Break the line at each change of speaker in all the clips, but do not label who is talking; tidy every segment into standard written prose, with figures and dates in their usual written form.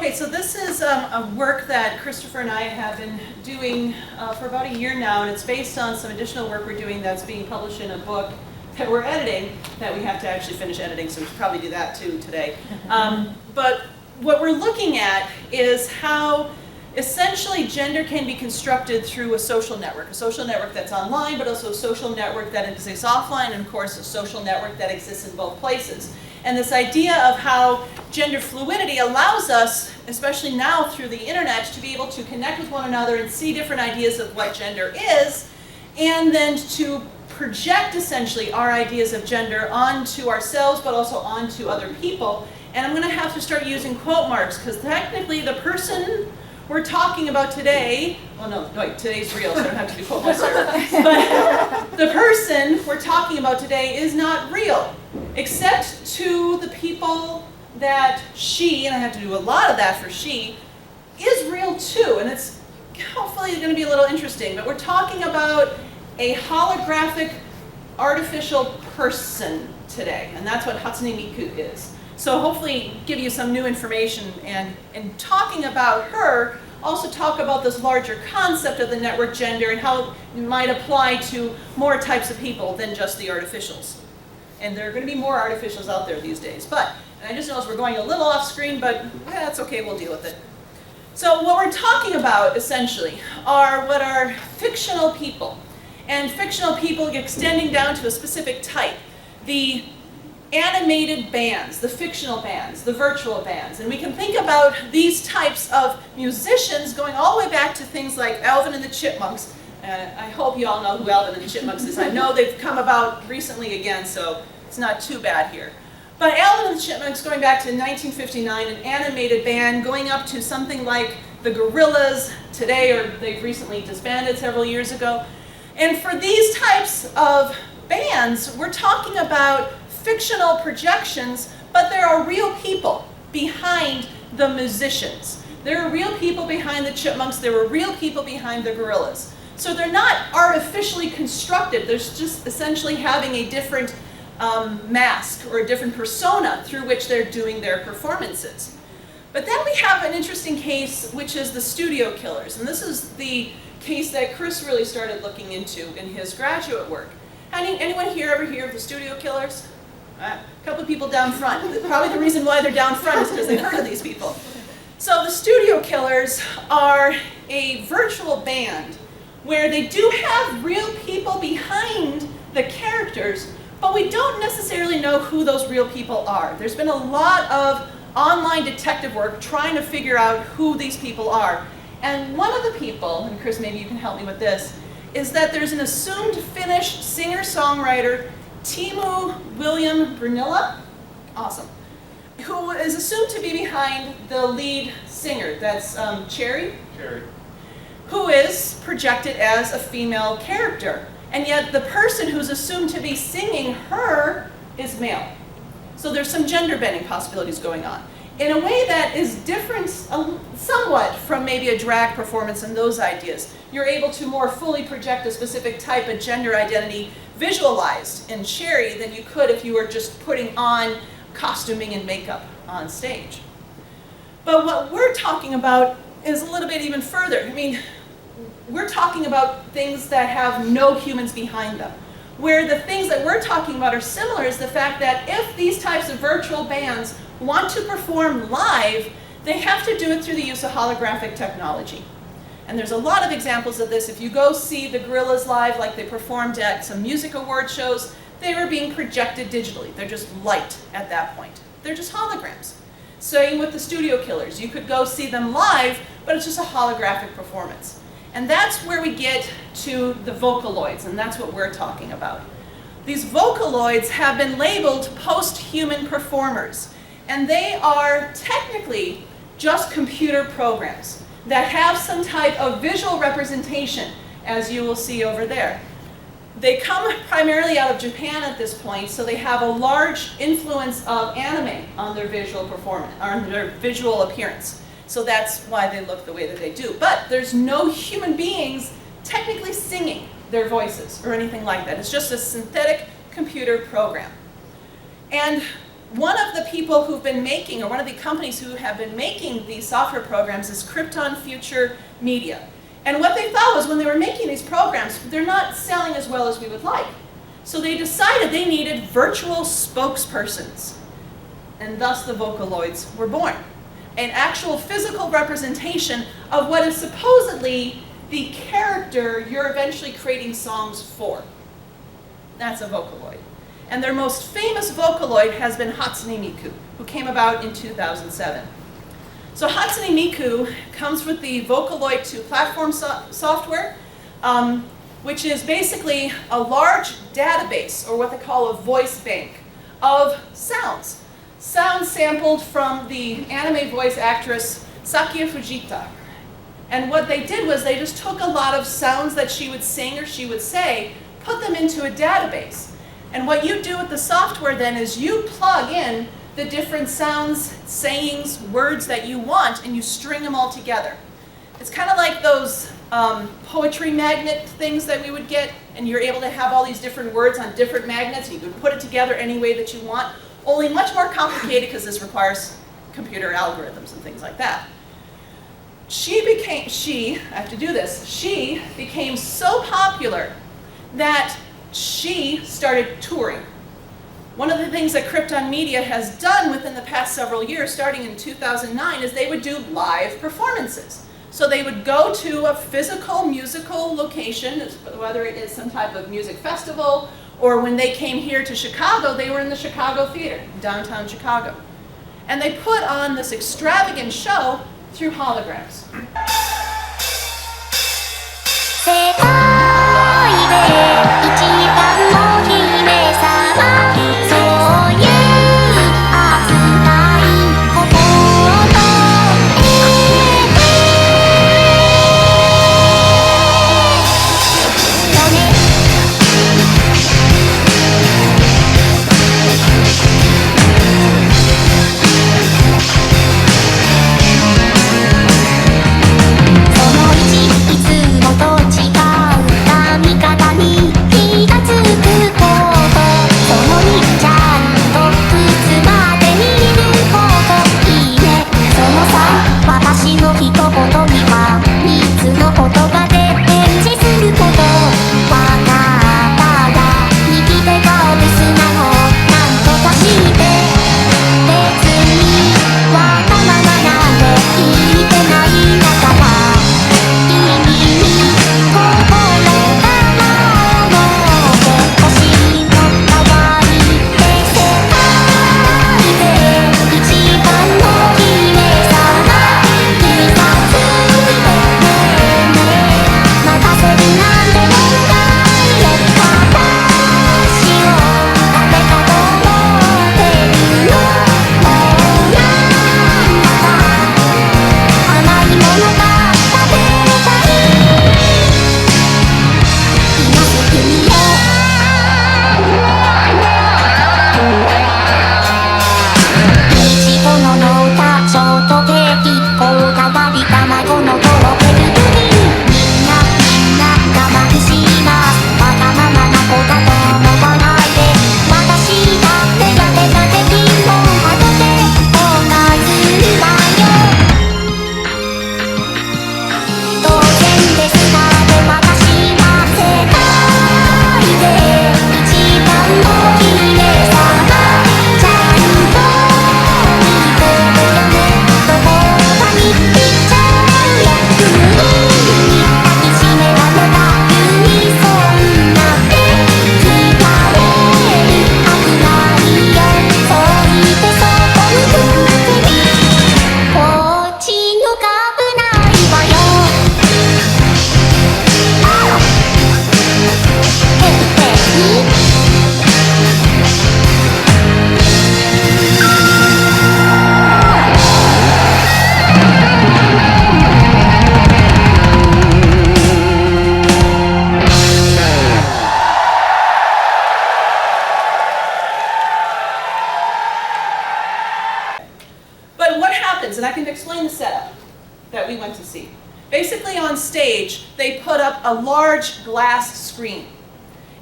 Okay, so this is a work that Christopher and I have been doing for about a year now, and it's based on some additional work we're doing that's being published in a book that we're editing, that we have to actually finish editing, so we should probably do that too today. But what we're looking at is how essentially gender can be constructed through a social network that's online, but also a social network that exists offline, and of course a social network that exists in both places. And this idea of how gender fluidity allows us, especially now through the internet, to be able to connect with one another and see different ideas of what gender is, and then to project essentially our ideas of gender onto ourselves, but also onto other people. And I'm going to have to start using quote marks, because technically the person we're talking about today, well no, wait, today's real, so I don't have to do quote marks. But the person we're talking about today is not real, except to the people that she, and I have to do a lot of that for she, is real too. And it's hopefully going to be a little interesting, but we're talking about a holographic artificial person today, and that's what Hatsune Miku is. So hopefully give you some new information, and in talking about her, also talk about this larger concept of the network gender and how it might apply to more types of people than just the artificials. And there are going to be more artificials out there these days. But, and I just noticed we're going a little off screen, but that's okay, we'll deal with it. So what we're talking about essentially are what are fictional people. And fictional people extending down to a specific type. The animated bands, the fictional bands, the virtual bands. And we can think about these types of musicians going all the way back to things like Alvin and the Chipmunks. I hope you all know who Alvin and the Chipmunks is. I know they've come about recently again, so it's not too bad here. But Alvin and the Chipmunks going back to 1959, an animated band going up to something like the Gorillas today, or they've recently disbanded several years ago. And for these types of bands, we're talking about fictional projections, but there are real people behind the musicians. There are real people behind the Chipmunks, there were real people behind the Gorillas. So they're not artificially constructed, they're just essentially having a different mask or a different persona through which they're doing their performances. But then we have an interesting case, which is the studio killers. And this is the case that Chris really started looking into in his graduate work. Anyone here ever hear of the studio killers? A couple of people down front. Probably the reason why they're down front is because they've heard of these people. So the studio killers are a virtual band where they do have real people behind the characters, but we don't necessarily know who those real people are. There's been a lot of online detective work trying to figure out who these people are. And one of the people, and Chris, maybe you can help me with this, is that there's an assumed Finnish singer-songwriter, Teemu William Brunilla, awesome, who is assumed to be behind the lead singer, that's Cherry, who is projected as a female character. And yet the person who's assumed to be singing her is male. So there's some gender bending possibilities going on, in a way that is different somewhat from maybe a drag performance and those ideas. You're able to more fully project a specific type of gender identity visualized in Cherry than you could if you were just putting on costuming and makeup on stage. But what we're talking about is a little bit even further. I mean, we're talking about things that have no humans behind them. Where the things that we're talking about are similar is the fact that if these types of virtual bands want to perform live, they have to do it through the use of holographic technology. And there's a lot of examples of this. If you go see the Gorillas live, like they performed at some music award shows, they were being projected digitally. They're just light at that point. They're just holograms. Same with the studio killers. You could go see them live, but it's just a holographic performance. And that's where we get to the Vocaloids, and that's what we're talking about. These Vocaloids have been labeled post-human performers, and they are technically just computer programs that have some type of visual representation, as you will see over there. They come primarily out of Japan at this point, so they have a large influence of anime on their visual performance, on their visual appearance. So that's why they look the way that they do. But there's no human beings technically singing their voices or anything like that. It's just a synthetic computer program. And one of the people who've been making, or one of the companies who have been making these software programs is Krypton Future Media. And what they thought was when they were making these programs, they're not selling as well as we would like. So they decided they needed virtual spokespersons. And thus the Vocaloids were born. An actual physical representation of what is supposedly the character you're eventually creating songs for. That's a Vocaloid. And their most famous Vocaloid has been Hatsune Miku, who came about in 2007. So Hatsune Miku comes with the Vocaloid 2 platform software, which is basically a large database, or what they call a voice bank, of sounds. Sounds sampled from the anime voice actress Sakia Fujita. And what they did was they just took a lot of sounds that she would sing or she would say, put them into a database. And what you do with the software then is you plug in the different sounds, sayings, words that you want, and you string them all together. It's kind of like those poetry magnet things that we would get, and you're able to have all these different words on different magnets, and you can put it together any way that you want, only much more complicated because this requires computer algorithms and things like that. She became so popular that she started touring. One of the things that Krypton Media has done within the past several years, starting in 2009, is they would do live performances. So they would go to a physical musical location, whether it is some type of music festival, or when they came here to Chicago, they were in the Chicago Theater, downtown Chicago. And they put on this extravagant show through holograms. 1 to see. Basically on stage, they put up a large glass screen.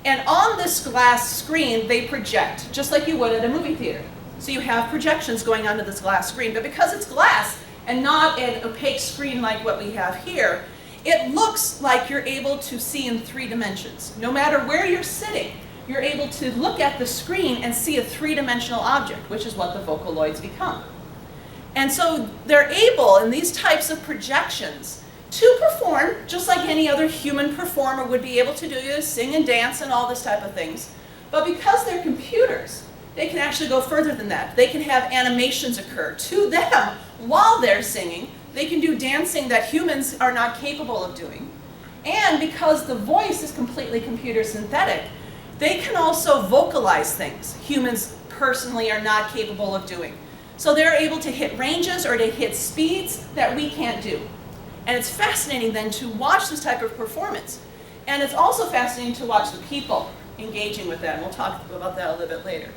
And on this glass screen, they project, just like you would at a movie theater. So you have projections going onto this glass screen, but because it's glass and not an opaque screen like what we have here, it looks like you're able to see in 3 dimensions. No matter where you're sitting, you're able to look at the screen and see a 3-dimensional object, which is what the Vocaloids become. And so they're able, in these types of projections, to perform just like any other human performer would be able to do, sing and dance and all this type of things. But because they're computers, they can actually go further than that. They can have animations occur to them while they're singing. They can do dancing that humans are not capable of doing. And because the voice is completely computer synthetic, they can also vocalize things humans personally are not capable of doing. So they're able to hit ranges or to hit speeds that we can't do. And it's fascinating then to watch this type of performance. And it's also fascinating to watch the people engaging with that, and we'll talk about that a little bit later.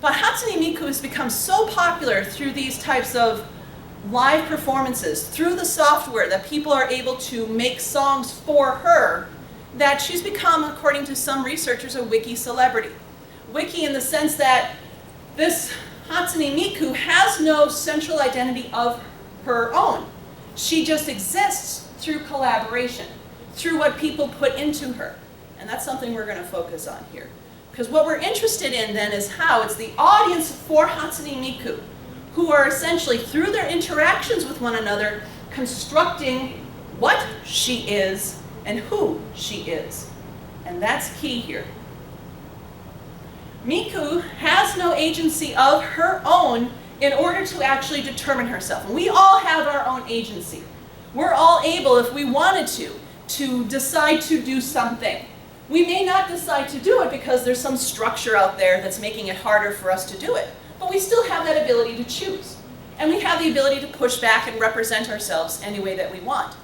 But Hatsune Miku has become so popular through these types of live performances, through the software that people are able to make songs for her, that she's become, according to some researchers, a wiki celebrity. Wiki in the sense that this Hatsune Miku has no central identity of her own. She just exists through collaboration, through what people put into her. And that's something we're going to focus on here. Because what we're interested in then is how it's the audience for Hatsune Miku who are essentially, through their interactions with one another, constructing what she is and who she is. And that's key here. Miku has no agency of her own in order to actually determine herself. And we all have our own agency. We're all able, if we wanted to decide to do something. We may not decide to do it because there's some structure out there that's making it harder for us to do it. But we still have that ability to choose. And we have the ability to push back and represent ourselves any way that we want.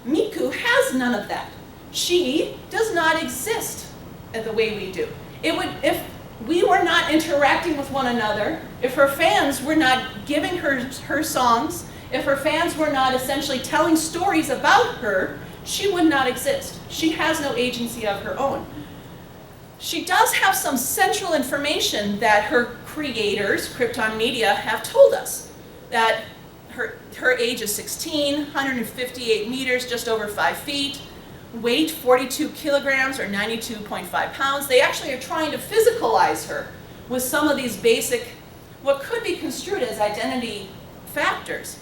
Miku has none of that. She does not exist the way we do. If we were not interacting with one another, if her fans were not giving her songs, if her fans were not essentially telling stories about her, she would not exist. She has no agency of her own. She does have some central information that her creators, Krypton Media, have told us. That her age is 16, 158 meters, just over 5 feet, weight 42 kilograms or 92.5 pounds. They actually are trying to physicalize her with some of these basic, what could be construed as identity factors.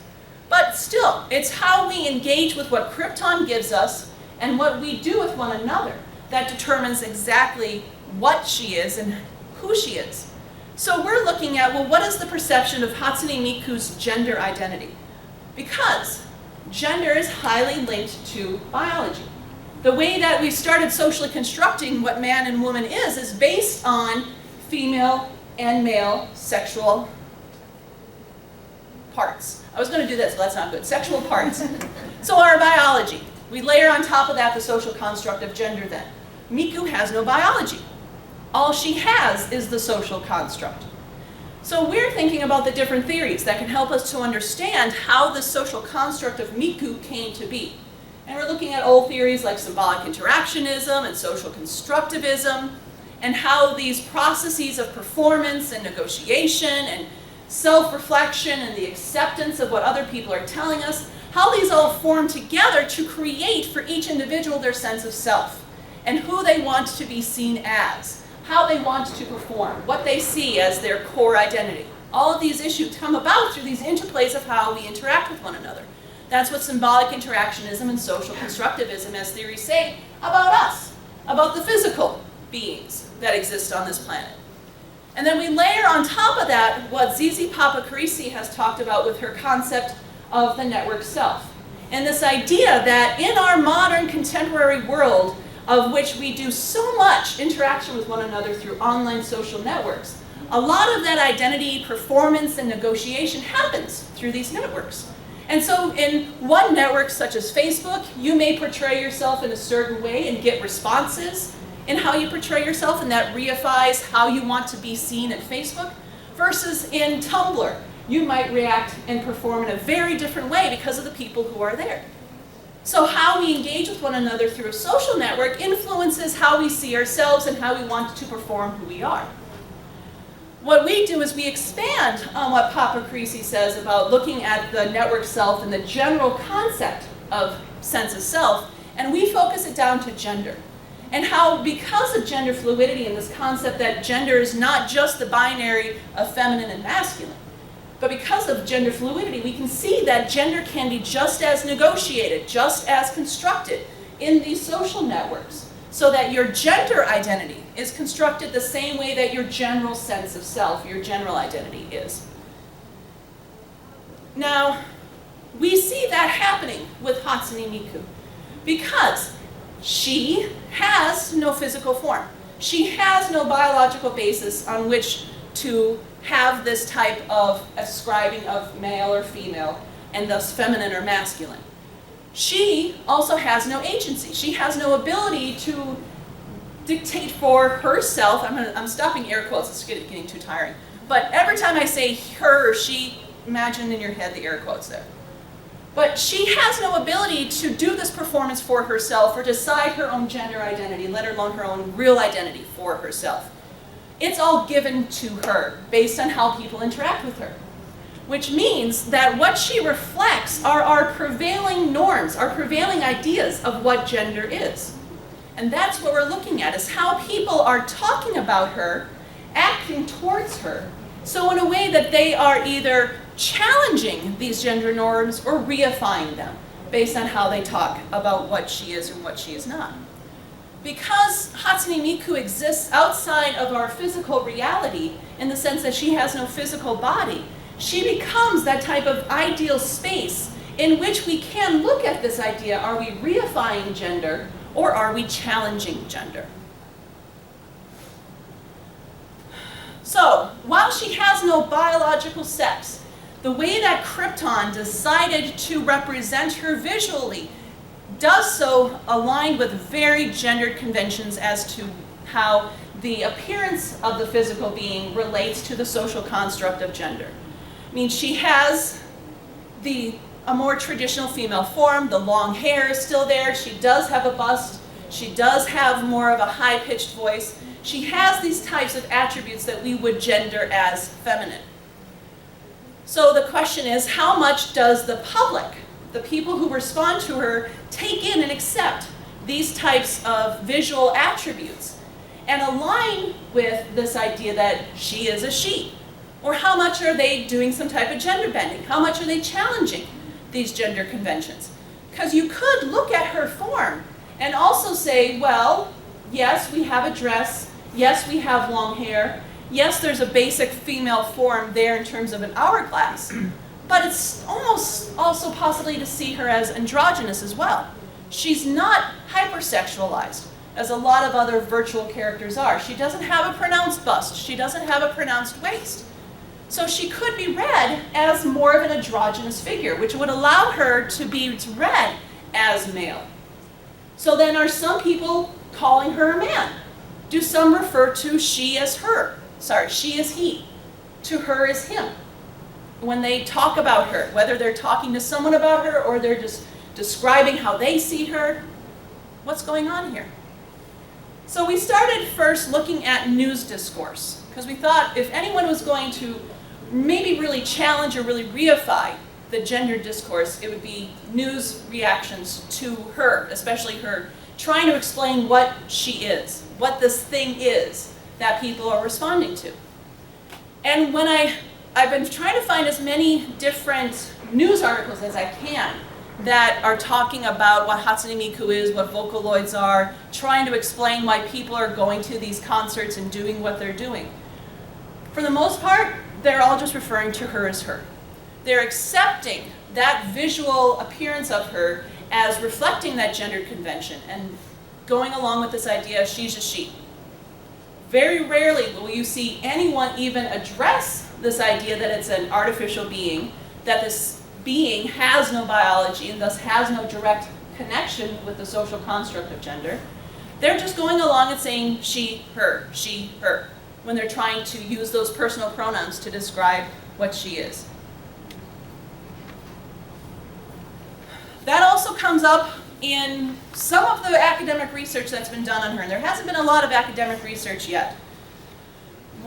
But still, it's how we engage with what Krypton gives us and what we do with one another that determines exactly what she is and who she is. So we're looking at, well, what is the perception of Hatsune Miku's gender identity? Because gender is highly linked to biology. The way that we started socially constructing what man and woman is based on female and male sexual parts. I was going to do this, but that's not good. Sexual parts. So our biology. We layer on top of that the social construct of gender then. Miku has no biology. All she has is the social construct. So we're thinking about the different theories that can help us to understand how the social construct of Miku came to be. And we're looking at old theories like symbolic interactionism and social constructivism, and how these processes of performance and negotiation and self-reflection and the acceptance of what other people are telling us, how these all form together to create for each individual their sense of self and who they want to be seen as, how they want to perform, what they see as their core identity. All of these issues come about through these interplays of how we interact with one another. That's what symbolic interactionism and social constructivism, as theories say, about us, about the physical beings that exist on this planet. And then we layer on top of that what Zizi Papakarisi has talked about with her concept of the network self. And this idea that in our modern contemporary world, of which we do so much interaction with one another through online social networks, a lot of that identity, performance, and negotiation happens through these networks. And so in one network, such as Facebook, you may portray yourself in a certain way and get responses in how you portray yourself, and that reifies how you want to be seen at Facebook, versus in Tumblr, you might react and perform in a very different way because of the people who are there. So how we engage with one another through a social network influences how we see ourselves and how we want to perform who we are. what we do is we expand on what Papa Creasy says about looking at the network self and the general concept of sense of self, and we focus it down to gender. And how, because of gender fluidity and this concept that gender is not just the binary of feminine and masculine, but because of gender fluidity, we can see that gender can be just as negotiated, just as constructed in these social networks, so that your gender identity is constructed the same way that your general sense of self, your general identity is. Now, we see that happening with Hatsune Miku because she has no physical form. She has no biological basis on which to have this type of ascribing of male or female, and thus feminine or masculine. She also has no agency. She has no ability to dictate for herself. I'm stopping air quotes, it's getting too tiring. But every time I say her or she, imagine in your head the air quotes there. But she has no ability to do this performance for herself or decide her own gender identity, let alone her own real identity for herself. It's all given to her based on how people interact with her. Which means that what she reflects are our prevailing norms, our prevailing ideas of what gender is. And that's what we're looking at, is how people are talking about her, acting towards her, so in a way that they are either challenging these gender norms or reifying them based on how they talk about what she is and what she is not. Because Hatsune Miku exists outside of our physical reality, in the sense that she has no physical body, she becomes that type of ideal space in which we can look at this idea: are we reifying gender or are we challenging gender? So, while she has no biological sex, the way that Krypton decided to represent her visually does so aligned with very gendered conventions as to how the appearance of the physical being relates to the social construct of gender. I mean, she has a more traditional female form. The long hair is still there. She does have a bust. She does have more of a high-pitched voice. She has these types of attributes that we would gender as feminine. So the question is, how much does the public, the people who respond to her, take in and accept these types of visual attributes and align with this idea that she is a she? Or how much are they doing some type of gender bending? How much are they challenging these gender conventions? Because you could look at her form and also say, well, yes, we have a dress. Yes, we have long hair. Yes, there's a basic female form there in terms of an hourglass. But it's almost also possibly to see her as androgynous as well. She's not hypersexualized, as a lot of other virtual characters are. She doesn't have a pronounced bust. She doesn't have a pronounced waist. So she could be read as more of an androgynous figure, which would allow her to be read as male. So then are some people calling her a man? Do some refer to she as her? Sorry, she as he. To her as him. When they talk about her, whether they're talking to someone about her or they're just describing how they see her, what's going on here? So we started first looking at news discourse, because we thought if anyone was going to maybe really challenge or really reify the gender discourse, it would be news reactions to her, especially her trying to explain what she is, what this thing is that people are responding to. And when I've been trying to find as many different news articles as I can that are talking about what Hatsune Miku is, what Vocaloids are, trying to explain why people are going to these concerts and doing what they're doing. For the most part, they're all just referring to her as her. They're accepting that visual appearance of her as reflecting that gendered convention and going along with this idea, she's a she. Very rarely will you see anyone even address this idea that it's an artificial being, that this being has no biology and thus has no direct connection with the social construct of gender. They're just going along and saying she, her, when they're trying to use those personal pronouns to describe what she is. That also comes up in some of the academic research that's been done on her, and there hasn't been a lot of academic research yet.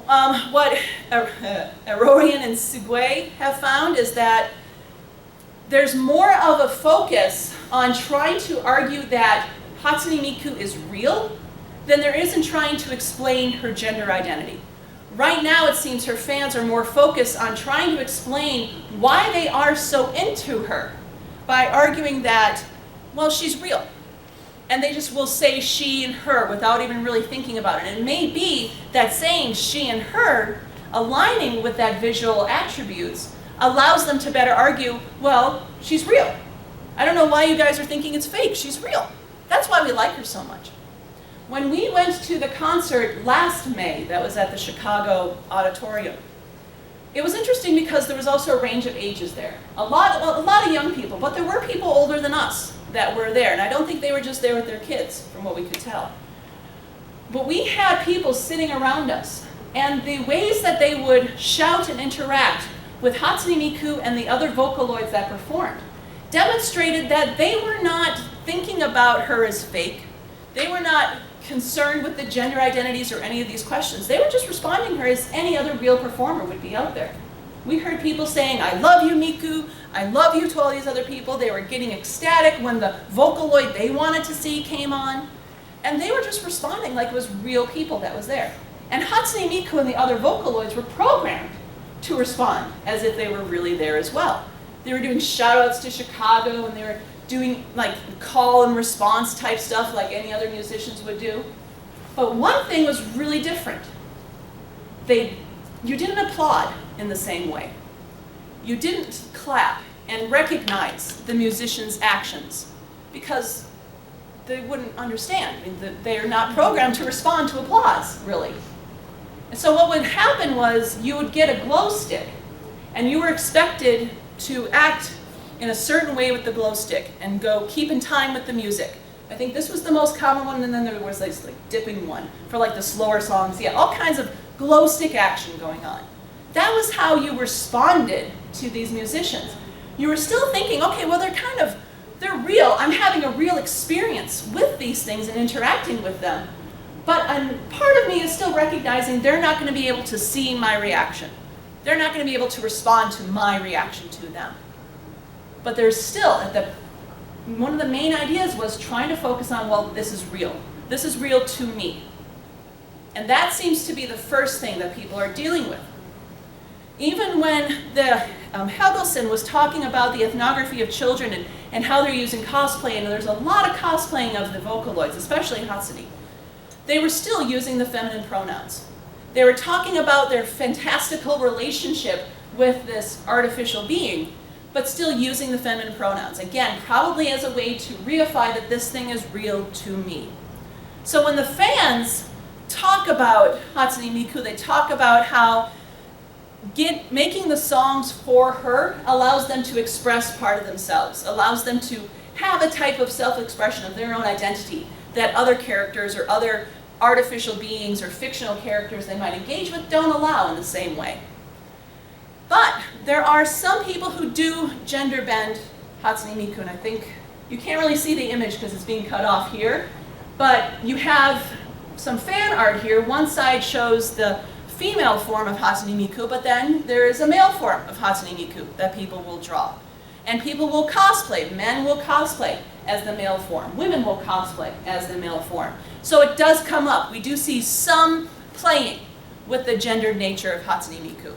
what Erorian and Sugui have found is that there's more of a focus on trying to argue that Hatsune Miku is real than there is in trying to explain her gender identity. Right now, it seems her fans are more focused on trying to explain why they are so into her by arguing that, well, she's real. And they just will say she and her without even really thinking about it. And it may be that saying she and her, aligning with that visual attributes, allows them to better argue, well, she's real. I don't know why you guys are thinking it's fake. She's real. That's why we like her so much. When we went to the concert last May, that was at the Chicago Auditorium, it was interesting because there was also a range of ages there. A lot of young people, but there were people older than us that were there. And I don't think they were just there with their kids, from what we could tell. But we had people sitting around us, and the ways that they would shout and interact with Hatsune Miku and the other Vocaloids that performed demonstrated that they were not thinking about her as fake. They were not concerned with the gender identities or any of these questions. They were just responding to her as any other real performer would be out there. We heard people saying, I love you, Miku, I love you to all these other people. They were getting ecstatic when the Vocaloid they wanted to see came on. And they were just responding like it was real people that was there. And Hatsune Miku and the other Vocaloids were programmed to respond as if they were really there as well. They were doing shout-outs to Chicago, and they were doing like call and response type stuff like any other musicians would do. But one thing was really different. You didn't applaud in the same way. You didn't clap and recognize the musician's actions because they wouldn't understand. I mean, they are not programmed to respond to applause, really. And so what would happen was you would get a glow stick, and you were expected to act in a certain way with the glow stick and go keep in time with the music. I think this was the most common one, and then there was this like dipping one for like the slower songs. Yeah, all kinds of glow stick action going on. That was how you responded to these musicians. You were still thinking, okay, well they're real. I'm having a real experience with these things and interacting with them. But part of me is still recognizing they're not going to be able to see my reaction. They're not going to be able to respond to my reaction to them. But there's still, one of the main ideas was trying to focus on, well, this is real. This is real to me. And that seems to be the first thing that people are dealing with. Even when the Helgelson was talking about the ethnography of children and how they're using cosplay, and there's a lot of cosplaying of the Vocaloids, especially Hatsune, they were still using the feminine pronouns. They were talking about their fantastical relationship with this artificial being, but still using the feminine pronouns. Again, probably as a way to reify that this thing is real to me. So when the fans talk about Hatsune Miku, they talk about how making the songs for her allows them to express part of themselves, allows them to have a type of self-expression of their own identity that other characters or other artificial beings or fictional characters they might engage with don't allow in the same way. But there are some people who do gender bend Hatsune Miku, and I think you can't really see the image because it's being cut off here, but you have some fan art here. One side shows the female form of Hatsune Miku, but then there is a male form of Hatsune Miku that people will draw. And people will cosplay. Men will cosplay as the male form. Women will cosplay as the male form. So it does come up. We do see some playing with the gendered nature of Hatsune Miku.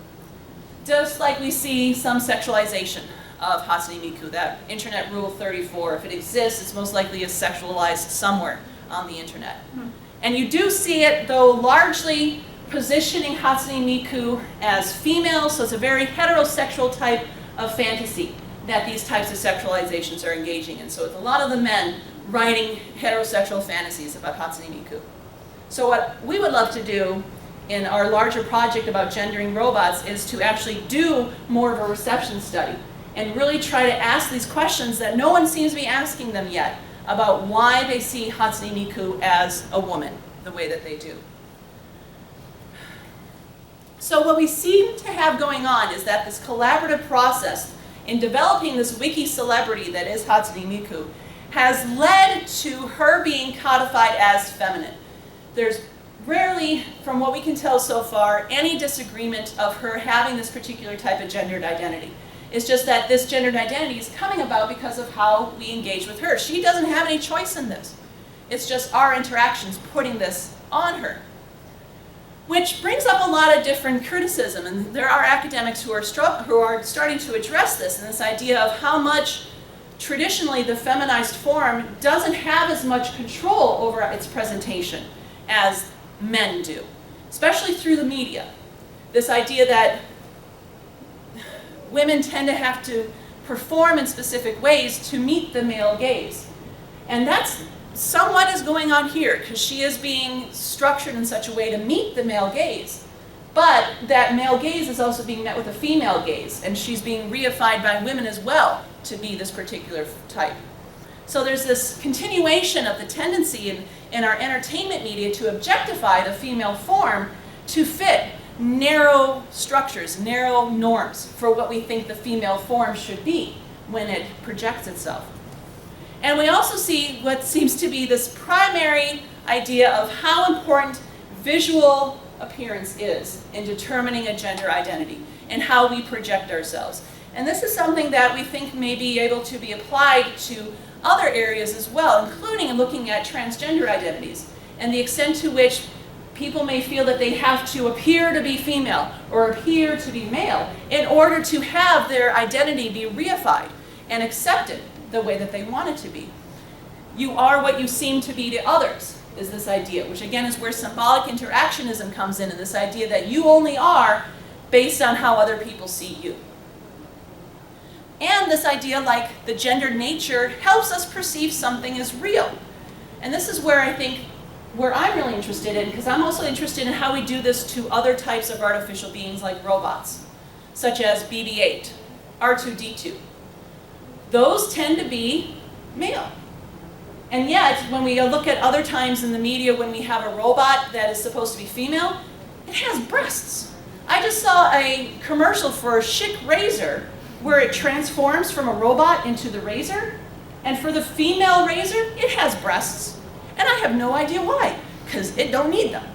Just like we see some sexualization of Hatsune Miku, that internet rule 34. If it exists, it's most likely is sexualized somewhere on the internet. And you do see it, though, largely positioning Hatsune Miku as female, so it's a very heterosexual type of fantasy that these types of sexualizations are engaging in. So it's a lot of the men writing heterosexual fantasies about Hatsune Miku. So what we would love to do in our larger project about gendering robots is to actually do more of a reception study and really try to ask these questions that no one seems to be asking them yet about why they see Hatsune Miku as a woman the way that they do. So what we seem to have going on is that this collaborative process in developing this wiki celebrity that is Hatsune Miku has led to her being codified as feminine. There's rarely, from what we can tell so far, any disagreement of her having this particular type of gendered identity. It's just that this gendered identity is coming about because of how we engage with her. She doesn't have any choice in this. It's just our interactions putting this on her. Which brings up a lot of different criticism, and there are academics who are starting to address this, and this idea of how much traditionally the feminized form doesn't have as much control over its presentation as men do, especially through the media. This idea that women tend to have to perform in specific ways to meet the male gaze. And that's somewhat is going on here, because she is being structured in such a way to meet the male gaze. But that male gaze is also being met with a female gaze, and she's being reified by women as well to be this particular type. So there's this continuation of the tendency in our entertainment media to objectify the female form to fit narrow structures, narrow norms for what we think the female form should be when it projects itself. And we also see what seems to be this primary idea of how important visual appearance is in determining a gender identity and how we project ourselves. And this is something that we think may be able to be applied to other areas as well, including in looking at transgender identities and the extent to which people may feel that they have to appear to be female or appear to be male in order to have their identity be reified and accepted the way that they want it to be. You are what you seem to be to others, is this idea, which again is where symbolic interactionism comes in, and this idea that you only are based on how other people see you. And this idea, like the gendered nature, helps us perceive something as real. And this is where I think, where I'm really interested in, because I'm also interested in how we do this to other types of artificial beings like robots, such as BB-8, R2-D2. Those tend to be male. And yet, when we look at other times in the media when we have a robot that is supposed to be female, it has breasts. I just saw a commercial for a Schick razor where it transforms from a robot into the razor, and for the female razor, it has breasts. And I have no idea why, because it don't need them.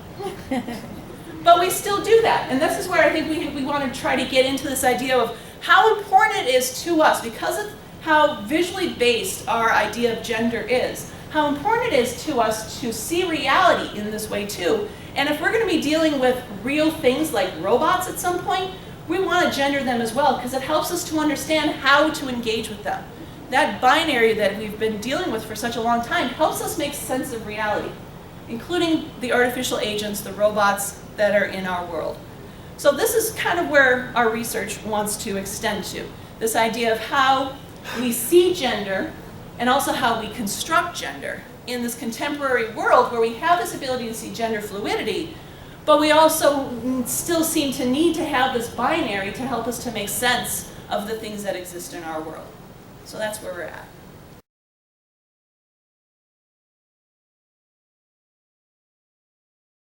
But we still do that, and this is where I think we want to try to get into this idea of how important it is to us, because of how visually based our idea of gender is, how important it is to us to see reality in this way too. And if we're going to be dealing with real things like robots at some point, we want to gender them as well, because it helps us to understand how to engage with them. That binary that we've been dealing with for such a long time helps us make sense of reality, including the artificial agents, the robots that are in our world. So this is kind of where our research wants to extend to, this idea of how we see gender and also how we construct gender in this contemporary world where we have this ability to see gender fluidity, but we also still seem to need to have this binary to help us to make sense of the things that exist in our world. So that's where we're at.